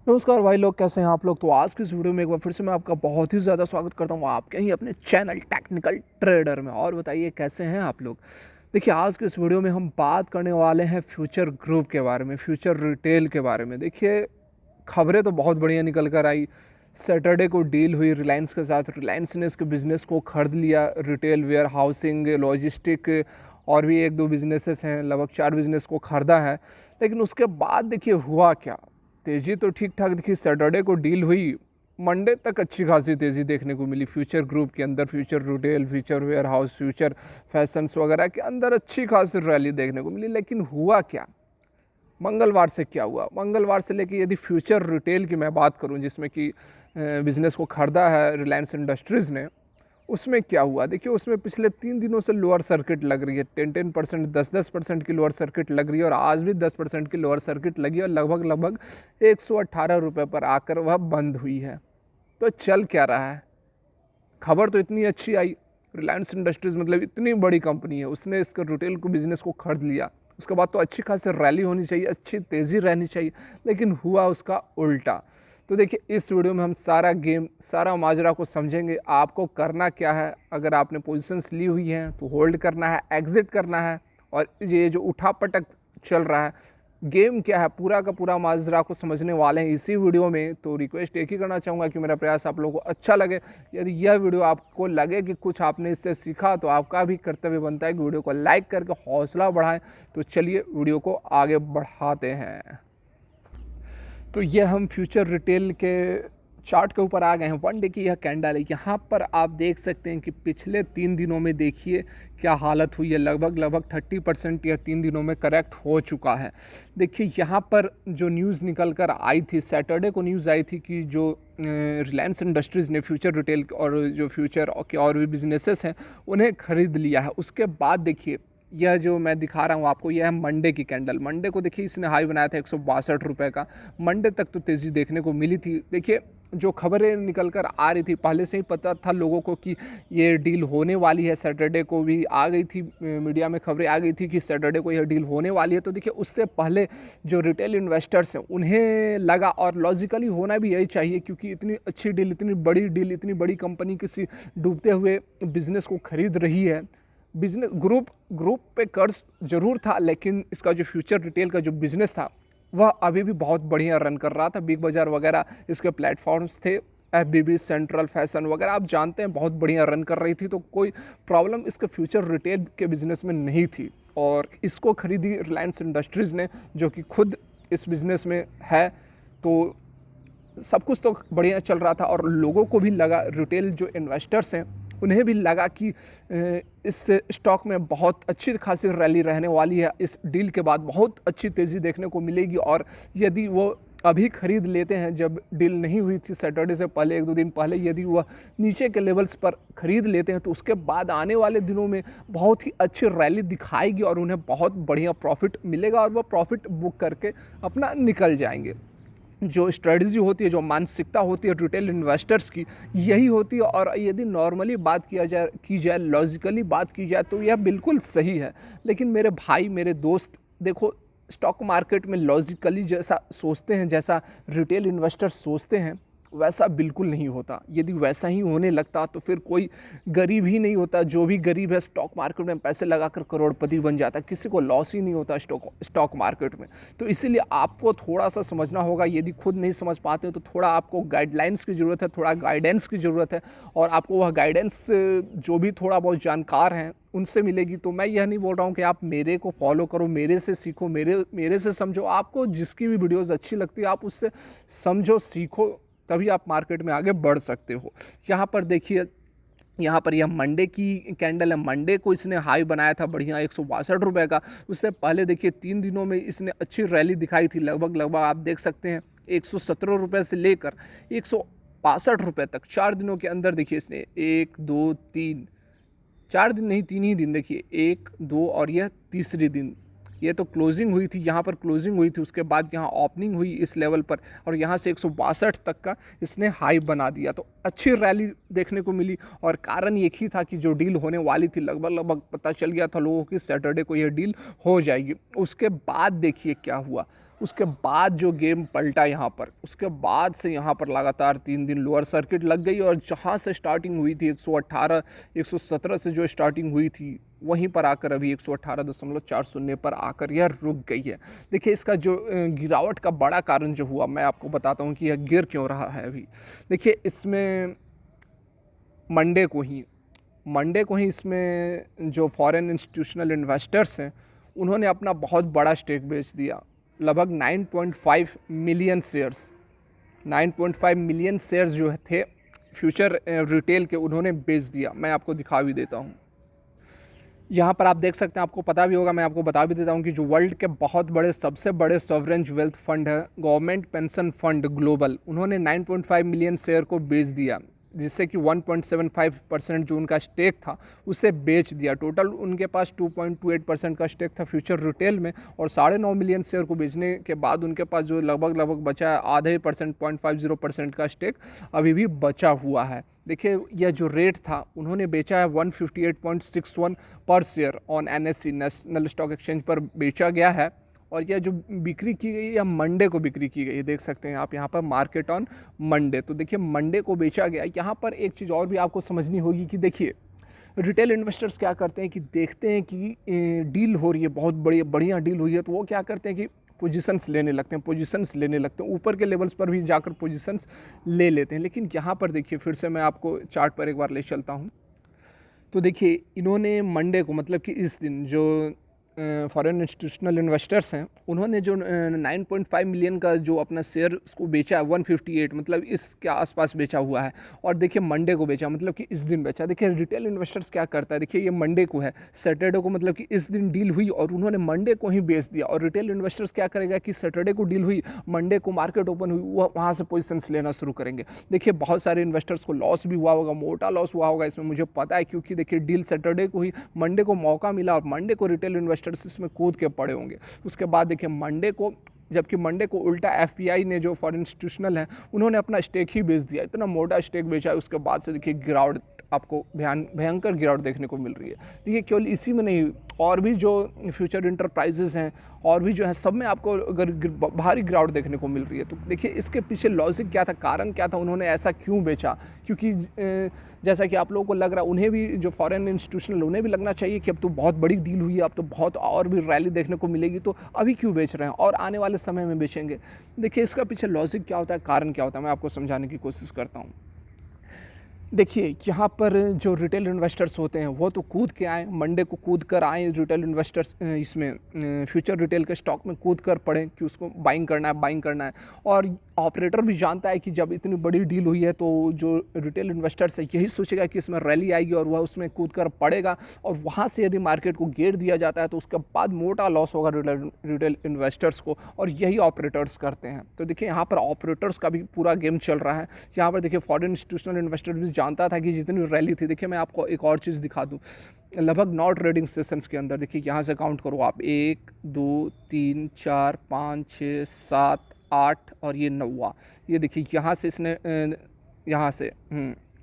नमस्कार भाई लोग, कैसे हैं आप लोग। तो आज की इस वीडियो में एक बार फिर से मैं आपका बहुत ही ज़्यादा स्वागत करता हूँ आपके ही अपने चैनल टेक्निकल ट्रेडर में। और बताइए कैसे हैं आप लोग। देखिए, आज के इस वीडियो में हम बात करने वाले हैं फ्यूचर ग्रुप के बारे में, फ्यूचर रिटेल के बारे में। देखिए, खबरें तो बहुत बढ़िया निकल कर आई। सैटरडे को डील हुई रिलायंस के साथ। रिलायंस ने इसके बिज़नेस को खरीद लिया। रिटेल, वेयर हाउसिंग, लॉजिस्टिक और भी एक दो बिजनेसेस हैं, लगभग 4 बिजनेस को खरीदा है। लेकिन उसके बाद देखिए हुआ क्या। तेज़ी तो ठीक ठाक दिखी। सैटरडे को डील हुई, मंडे तक अच्छी खासी तेज़ी देखने को मिली फ्यूचर ग्रुप के अंदर। Future retail, future warehouse, future fashions वगैरह के अंदर अच्छी खासी रैली देखने को मिली। लेकिन हुआ क्या, मंगलवार से क्या हुआ। मंगलवार से लेकर यदि फ्यूचर रिटेल की मैं बात करूं, जिसमें कि बिज़नेस को खरीदा है रिलायंस इंडस्ट्रीज़ ने, उसमें क्या हुआ। देखिए, उसमें पिछले 3 दिनों से लोअर सर्किट लग रही है। 10% 10% की लोअर सर्किट लग रही है और आज भी 10% की लोअर सर्किट लगी है और लगभग लगभग 118 रुपये पर आकर वह बंद हुई है। तो चल क्या रहा है। खबर तो इतनी अच्छी आई। रिलायंस इंडस्ट्रीज़ मतलब इतनी बड़ी कंपनी है, उसने इसके रिटेल को बिज़नेस को खरीद लिया। उसके बाद तो अच्छी खासी रैली होनी चाहिए, अच्छी तेज़ी रहनी चाहिए। लेकिन हुआ उसका उल्टा। तो देखिए, इस वीडियो में हम सारा गेम, सारा माजरा को समझेंगे। आपको करना क्या है, अगर आपने पोजीशंस ली हुई हैं तो होल्ड करना है, एग्जिट करना है। और ये जो उठापटक चल रहा है, गेम क्या है, पूरा का पूरा माजरा को समझने वाले हैं इसी वीडियो में। तो रिक्वेस्ट एक ही करना चाहूँगा कि मेरा प्रयास आप लोगों को अच्छा लगे। यदि यह वीडियो आपको लगे कि कुछ आपने इससे सीखा, तो आपका भी कर्तव्य बनता है कि वीडियो को लाइक करके हौसला बढ़ाएं। तो चलिए वीडियो को आगे बढ़ाते हैं। तो ये हम फ्यूचर रिटेल के चार्ट के ऊपर आ गए हैं। 1 डे की यह कैंडल है। यहाँ पर आप देख सकते हैं कि पिछले 3 दिनों में देखिए क्या हालत हुई है। लगभग लगभग 30% यह 3 दिनों में करेक्ट हो चुका है। देखिए, यहाँ पर जो न्यूज़ निकल कर आई थी, सैटरडे को न्यूज़ आई थी कि जो रिलायंस इंडस्ट्रीज़ ने फ्यूचर रिटेल और जो फ्यूचर के और भी बिजनेसेस हैं उन्हें खरीद लिया है। उसके बाद देखिए, यह जो मैं दिखा रहा हूँ आपको, यह है मंडे की कैंडल। मंडे को देखिए इसने हाई बनाया था 162 रुपये का। मंडे तक तो तेज़ी देखने को मिली थी। देखिए, जो खबरें निकल कर आ रही थी, पहले से ही पता था लोगों को कि ये डील होने वाली है। सैटरडे को भी आ गई थी, मीडिया में खबरें आ गई थी कि सैटरडे को यह डील होने वाली है। तो देखिए, उससे पहले जो रिटेल इन्वेस्टर्स हैं उन्हें लगा, और लॉजिकली होना भी यही चाहिए, क्योंकि इतनी अच्छी डील, इतनी बड़ी डील, इतनी बड़ी कंपनी किसी डूबते हुए बिजनेस को खरीद रही है। बिजनेस ग्रुप पे कर्ज जरूर था, लेकिन इसका जो फ्यूचर रिटेल का जो बिजनेस था वह अभी भी बहुत बढ़िया रन कर रहा था। बिग बाजार वगैरह इसके प्लेटफॉर्म्स थे, एफबीबी, सेंट्रल फैशन वगैरह आप जानते हैं, बहुत बढ़िया रन कर रही थी। तो कोई प्रॉब्लम इसके फ्यूचर रिटेल के बिजनेस में नहीं थी। और इसको खरीदी रिलायंस इंडस्ट्रीज़ ने, जो कि खुद इस बिज़नेस में है। तो सब कुछ तो बढ़िया चल रहा था और लोगों को भी लगा, रिटेल जो इन्वेस्टर्स हैं उन्हें भी लगा कि इस स्टॉक में बहुत अच्छी खासी रैली रहने वाली है। इस डील के बाद बहुत अच्छी तेज़ी देखने को मिलेगी। और यदि वो अभी खरीद लेते हैं, जब डील नहीं हुई थी सैटरडे से पहले, 1-2 दिन पहले, यदि वह नीचे के लेवल्स पर खरीद लेते हैं, तो उसके बाद आने वाले दिनों में बहुत ही अच्छी रैली दिखाएगी और उन्हें बहुत बढ़िया प्रॉफिट मिलेगा और वह प्रॉफिट बुक करके अपना निकल जाएंगे। जो स्ट्रेटजी होती है, जो मानसिकता होती है रिटेल इन्वेस्टर्स की, यही होती है। और यदि नॉर्मली बात की जाए, लॉजिकली बात की जाए, तो यह बिल्कुल सही है। लेकिन मेरे भाई, मेरे दोस्त, देखो, स्टॉक मार्केट में लॉजिकली जैसा सोचते हैं, जैसा रिटेल इन्वेस्टर्स सोचते हैं, वैसा बिल्कुल नहीं होता। यदि वैसा ही होने लगता तो फिर कोई गरीब ही नहीं होता। जो भी गरीब है स्टॉक मार्केट में पैसे लगाकर करोड़पति बन जाता, किसी को लॉस ही नहीं होता स्टॉक मार्केट में। तो इसीलिए आपको थोड़ा सा समझना होगा। यदि खुद नहीं समझ पाते हो तो थोड़ा आपको गाइडलाइंस की ज़रूरत है, थोड़ा गाइडेंस की ज़रूरत है। और आपको वह गाइडेंस जो भी थोड़ा बहुत जानकार हैं उनसे मिलेगी। तो मैं यह नहीं बोल रहा हूँ कि आप मेरे को फॉलो करो, मेरे से सीखो, मेरे से समझो। आपको जिसकी भी वीडियोज़ अच्छी लगती है आप उससे समझो, सीखो, तभी आप मार्केट में आगे बढ़ सकते हो। यहाँ पर देखिए, यहाँ पर यह मंडे की कैंडल है। मंडे को इसने हाई बनाया था बढ़िया 162 रुपये का। उससे पहले देखिए 3 दिनों में इसने अच्छी रैली दिखाई थी। लगभग लगभग आप देख सकते हैं 117 रुपये से लेकर 162 रुपये तक 4 दिनों के अंदर देखिए इसने 1, 2, 3, 4 दिन नहीं, 3 ही दिन, देखिए 1, 2 और यह तीसरी दिन। ये तो क्लोजिंग हुई थी, यहाँ पर क्लोजिंग हुई थी, उसके बाद यहाँ ओपनिंग हुई इस लेवल पर और यहाँ से 162 तक का इसने हाई बना दिया। तो अच्छी रैली देखने को मिली और कारण एक ही था कि जो डील होने वाली थी, लगभग पता चल गया था लोगों की सैटरडे को यह डील हो जाएगी। उसके बाद देखिए क्या हुआ। उसके बाद जो गेम पलटा यहाँ पर, उसके बाद से यहाँ पर लगातार 3 दिन लोअर सर्किट लग गई और जहाँ से स्टार्टिंग हुई थी 118 117 से जो स्टार्टिंग हुई थी वहीं पर आकर अभी 118.40 पर आकर यह रुक गई है। देखिए इसका जो गिरावट का बड़ा कारण जो हुआ मैं आपको बताता हूँ कि यह गिर क्यों रहा है अभी। देखिए इसमें मंडे को ही इसमें जो फॉरेन इंस्टीट्यूशनल इन्वेस्टर्स हैं उन्होंने अपना बहुत बड़ा स्टेक बेच दिया, लगभग 9.5 मिलियन शेयर्स। 9.5 मिलियन शेयर्स जो थे फ्यूचर रिटेल के उन्होंने बेच दिया। मैं आपको दिखा भी देता हूँ, यहाँ पर आप देख सकते हैं, आपको पता भी होगा, मैं आपको बता भी देता हूँ कि जो वर्ल्ड के बहुत बड़े सबसे बड़े सॉवरेन वेल्थ फंड है गवर्नमेंट पेंशन फंड ग्लोबल, उन्होंने 9.5 मिलियन शेयर को बेच दिया, जिससे कि 1.75% जो उनका स्टेक था उसे बेच दिया। टोटल उनके पास 2.28% का स्टेक था फ्यूचर रिटेल में और 9.5 मिलियन शेयर को बेचने के बाद उनके पास जो लगभग बचा है आधे ही परसेंट 0.50% का स्टेक अभी भी बचा हुआ है। देखिए यह जो रेट था उन्होंने बेचा है 158.61 पर share on NSE national stock exchange पर बेचा गया है और यह जो बिक्री की गई है मंडे को बिक्री की गई है। देख सकते हैं आप यहाँ पर मार्केट ऑन मंडे, तो देखिए मंडे को बेचा गया। यहाँ पर एक चीज़ और भी आपको समझनी होगी कि देखिए रिटेल इन्वेस्टर्स क्या करते हैं कि देखते हैं कि डील हो रही है, बहुत बढ़िया डील हुई है, तो वो क्या करते हैं कि पोजीशंस लेने लगते हैं, ऊपर के लेवल्स पर भी जाकर पोजीशंस ले लेते हैं। लेकिन यहाँ पर देखिए फिर से मैं आपको चार्ट पर एक बार ले चलता हूँ, तो देखिए इन्होंने मंडे को मतलब कि इस दिन जो फॉरेन इंस्टीट्यूशनल इन्वेस्टर्स हैं उन्होंने जो 9.5 मिलियन का जो अपना शेयर उसको बेचा है 158 मतलब इसके आसपास बेचा हुआ है और देखिए मंडे को बेचा मतलब कि इस दिन बेचा। देखिए रिटेल इन्वेस्टर्स क्या करता है, देखिए ये मंडे को है, सैटरडे को मतलब कि इस दिन डील हुई और उन्होंने मंडे को ही बेच दिया। और रिटेल इन्वेस्टर्स क्या करेगा कि सैटरडे को डील हुई, मंडे को मार्केट ओपन हुई, वो वहाँ से पोजिशंस लेना शुरू करेंगे। देखिए बहुत सारे इन्वेस्टर्स को लॉस भी हुआ होगा, मोटा लॉस हुआ होगा इसमें, मुझे पता है, क्योंकि देखिए डील सैटरडे को ही, मंडे को मौका मिला और मंडे को रिटेल इन्वेस्टर्स इसमें कूद के पड़े होंगे। उसके बाद देखिए मंडे को, जबकि मंडे को उल्टा एफपीआई ने जो फॉरेन इंस्टीट्यूशनल है उन्होंने अपना स्टेक ही बेच दिया, इतना मोटा स्टेक बेचा है। उसके बाद से देखिए गिरावट, आपको भयंकर गिरावट देखने को मिल रही है। देखिए केवल इसी में नहीं, और भी जो फ्यूचर इंटरप्राइजेज हैं और भी जो है सब में आपको अगर भारी गिरावट देखने को मिल रही है। तो देखिए इसके पीछे लॉजिक क्या था, कारण क्या था, उन्होंने ऐसा क्यों बेचा? क्योंकि जैसा कि आप लोगों को लग रहा है, उन्हें भी, जो फॉरेन इंस्टीट्यूशनल, उन्हें भी लगना चाहिए कि अब तो बहुत बड़ी डील हुई है, अब तो बहुत और भी रैली देखने को मिलेगी, तो अभी क्यों बेच रहे हैं और आने वाले समय में बेचेंगे। देखिए इसका पीछे लॉजिक क्या होता है, कारण क्या होता है, मैं आपको समझाने की कोशिश करता हूँ। देखिए यहाँ पर जो रिटेल इन्वेस्टर्स होते हैं वो तो कूद के आए, मंडे को कूद कर आए रिटेल इन्वेस्टर्स, इसमें फ्यूचर रिटेल के स्टॉक में कूद कर पड़े कि उसको बाइंग करना है। और ऑपरेटर भी जानता है कि जब इतनी बड़ी डील हुई है तो जो रिटेल इन्वेस्टर्स है यही सोचेगा कि इसमें रैली आएगी और वह उसमें कूद कर पड़ेगा, और वहाँ से यदि मार्केट को गिर दिया जाता है तो उसके बाद मोटा लॉस होगा रिटेल इन्वेस्टर्स को, और यही ऑपरेटर्स करते हैं। तो देखिए यहाँ पर ऑपरेटर्स का भी पूरा गेम चल रहा है। यहाँ पर देखिए फॉरेन इंस्टीट्यूशनल इन्वेस्टर भी जानता था कि जितनी रैली थी, देखिए मैं आपको एक और चीज़ दिखा दूँ, लगभग 9 ट्रेडिंग सेशंस के अंदर, देखिए यहाँ से काउंट करो आप, 1 2 3 4 5 6 7 8 और ये 9वां, ये देखिए यहाँ से इसने यहाँ से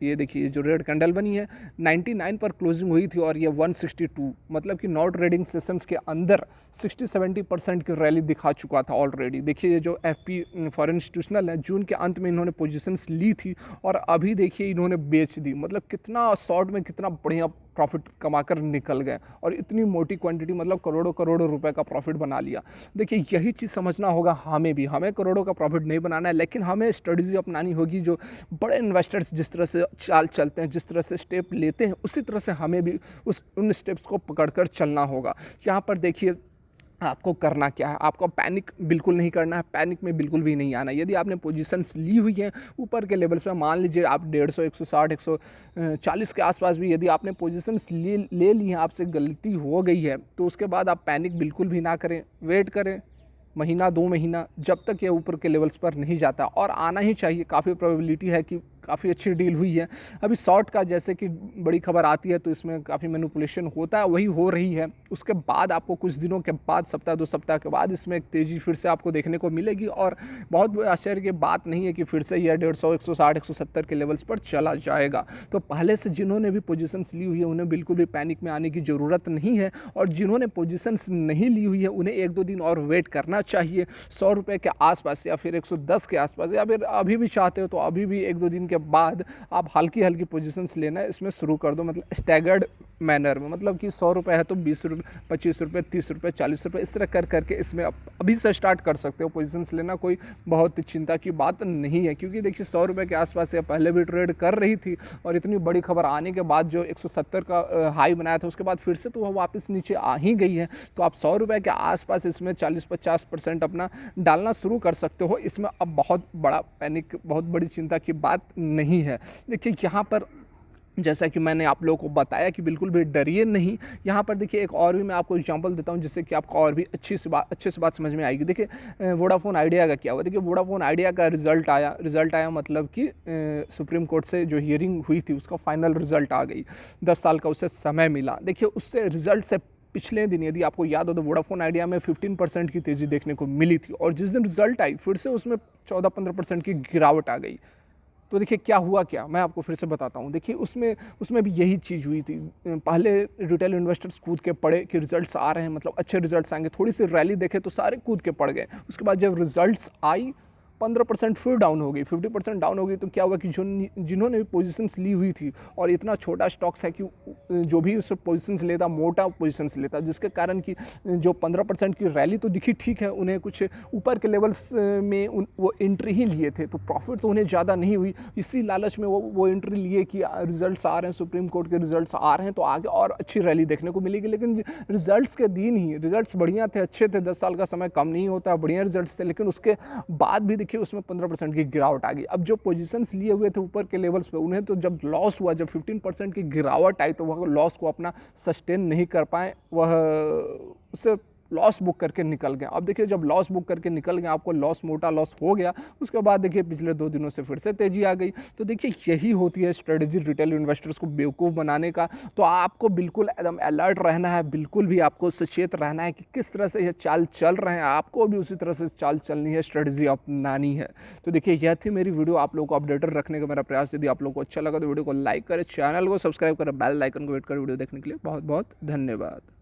ये देखिए जो रेड कैंडल बनी है 99 पर क्लोजिंग हुई थी और ये 162, मतलब कि 9 ट्रेडिंग सेशंस के अंदर 60-70% की रैली दिखा चुका था ऑलरेडी। देखिए ये जो एफपी फॉरेन इंस्टीट्यूशनल है, जून के अंत में इन्होंने पोजीशंस ली थी और अभी देखिए इन्होंने बेच दी, मतलब कितना शॉर्ट में कितना बढ़िया प्रॉफिट कमाकर निकल गए, और इतनी मोटी क्वांटिटी, मतलब करोड़ों करोड़ों रुपए का प्रॉफिट बना लिया। देखिए यही चीज़ समझना होगा हमें भी, हमें करोड़ों का प्रॉफिट नहीं बनाना है, लेकिन हमें स्ट्रेटजी अपनानी होगी। जो बड़े इन्वेस्टर्स जिस तरह से चाल चलते हैं, जिस तरह से स्टेप लेते हैं, उसी तरह से हमें भी उन स्टेप्स को पकड़कर चलना होगा। यहाँ पर देखिए आपको करना क्या है, आपको पैनिक बिल्कुल नहीं करना है, पैनिक में बिल्कुल भी नहीं आना। यदि आपने पोजीशंस ली हुई हैं ऊपर के लेवल्स पे, मान लीजिए आप 150, 160, 140 के आसपास भी यदि आपने पोजीशंस ले ली हैं, आपसे गलती हो गई है, तो उसके बाद आप पैनिक बिल्कुल भी ना करें, वेट करें महीना 2 महीना, जब तक ये ऊपर के लेवल्स पर नहीं जाता, और आना ही चाहिए। काफ़ी प्रोबेबिलिटी है कि काफ़ी अच्छी डील हुई है। अभी शॉर्ट का जैसे कि बड़ी खबर आती है तो इसमें काफ़ी मैनिपुलेशन होता है, वही हो रही है। उसके बाद आपको कुछ दिनों के बाद, सप्ताह 2 सप्ताह के बाद इसमें एक तेज़ी फिर से आपको देखने को मिलेगी और बहुत आश्चर्य की बात नहीं है कि फिर से यह 150, 160, 170 के लेवल्स पर चला जाएगा। तो पहले से जिन्होंने भी पोजीशंस ली हुई है उन्हें बिल्कुल भी पैनिक में आने की ज़रूरत नहीं है, और जिन्होंने पोजीशंस नहीं ली हुई है उन्हें 1-2 दिन और वेट करना चाहिए। ₹100 के आसपास या फिर 110 के आसपास, या फिर अभी भी चाहते हो तो अभी भी 1-2 दिन के बाद आप हल्की-हल्की पोजीशंस लेना इसमें शुरू कर दो, मतलब स्टैगर्ड मैनर में, मतलब कि ₹100 है तो ₹20, ₹25, ₹30, ₹40 इस तरह कर करके इसमें अभी से स्टार्ट कर सकते हो पोजीशंस लेना। कोई बहुत चिंता की बात नहीं है, क्योंकि देखिए ₹100 के आसपास या पहले भी ट्रेड कर रही थी, और इतनी बड़ी खबर आने के बाद जो 170 का हाई बनाया था उसके बाद फिर से तो वह वापस नीचे आ ही गई है। तो आप ₹100 के आसपास इसमें 40-50% अपना डालना शुरू कर सकते हो। इसमें अब बहुत बड़ा पैनिक, बहुत बड़ी चिंता की बात नहीं है। देखिए यहाँ पर जैसा कि मैंने आप लोगों को बताया कि बिल्कुल भी डरिए नहीं। यहाँ पर देखिए एक और भी मैं आपको एग्जांपल देता हूँ जिससे कि आपको और भी अच्छे से बात समझ में आएगी। देखिए वोडाफोन आइडिया का क्या हुआ। देखिए वोडाफोन आइडिया का रिज़ल्ट आया मतलब कि सुप्रीम कोर्ट से जो हियरिंग हुई थी उसका फाइनल रिज़ल्ट आ गई। 10 साल का उसे समय मिला। देखिए उससे रिज़ल्ट से पिछले दिन यदि आपको याद हो तो वोडाफोन आइडिया में 15% की तेज़ी देखने को मिली थी, और जिस दिन रिज़ल्ट आई फिर से उसमें 14-15% की गिरावट आ गई। तो देखिए क्या हुआ क्या, मैं आपको फिर से बताता हूँ। देखिए उसमें भी यही चीज़ हुई थी। पहले रिटेल इन्वेस्टर्स कूद के पड़े कि रिजल्ट्स आ रहे हैं, मतलब अच्छे रिजल्ट्स आएंगे, थोड़ी सी रैली देखे तो सारे कूद के पड़ गए। उसके बाद जब रिजल्ट्स आई 15% फिर डाउन हो गई, 50% डाउन हो गई। तो क्या हुआ कि जिन्होंने भी पोजीशंस ली हुई थी, और इतना छोटा स्टॉक्स है कि जो भी उस पोजीशंस लेता मोटा पोजीशंस लेता, जिसके कारण कि जो 15% की रैली तो दिखी ठीक है, उन्हें कुछ ऊपर के लेवल्स में वो एंट्री ही लिए थे, तो प्रॉफिट तो उन्हें ज़्यादा नहीं हुई। इसी लालच में वो एंट्री लिए कि रिजल्ट्स आ रहे हैं, सुप्रीम कोर्ट के रिजल्ट्स आ रहे हैं तो आगे और अच्छी रैली देखने को मिलेगी। लेकिन रिजल्ट्स के दिन ही रिजल्ट्स बढ़िया थे, अच्छे थे, 10 साल का समय कम नहीं होता, बढ़िया रिजल्ट्स थे, लेकिन उसके बाद भी देखिए उसमें 15% की गिरावट आ गई। अब जो पोजीशंस लिए हुए थे ऊपर के लेवल्स पे, उन्हें तो जब लॉस हुआ, जब 15% की गिरावट आई तो वह लॉस को अपना सस्टेन नहीं कर पाए, वह उससे लॉस बुक करके निकल गए। अब देखिए जब लॉस बुक करके निकल गए, आपको मोटा लॉस हो गया, उसके बाद देखिए पिछले 2 दिनों से फिर से तेजी आ गई। तो देखिए यही होती है स्ट्रेटजी रिटेल इन्वेस्टर्स को बेवकूफ़ बनाने का। तो आपको बिल्कुल एकदम अलर्ट रहना है, बिल्कुल भी आपको सचेत रहना है कि किस तरह से ये चाल चल रहे हैं, आपको भी उसी तरह से चाल चलनी है, स्ट्रेटजी अपनानी है। तो देखिए यह थी मेरी वीडियो, आप लोगों को अपडेटेड रखने का मेरा प्रयास। यदि आप लोगों को अच्छा लगा तो वीडियो को लाइक करें, चैनल को सब्सक्राइब करें, बेल आइकन को वेट करें। वीडियो देखने के लिए बहुत बहुत धन्यवाद।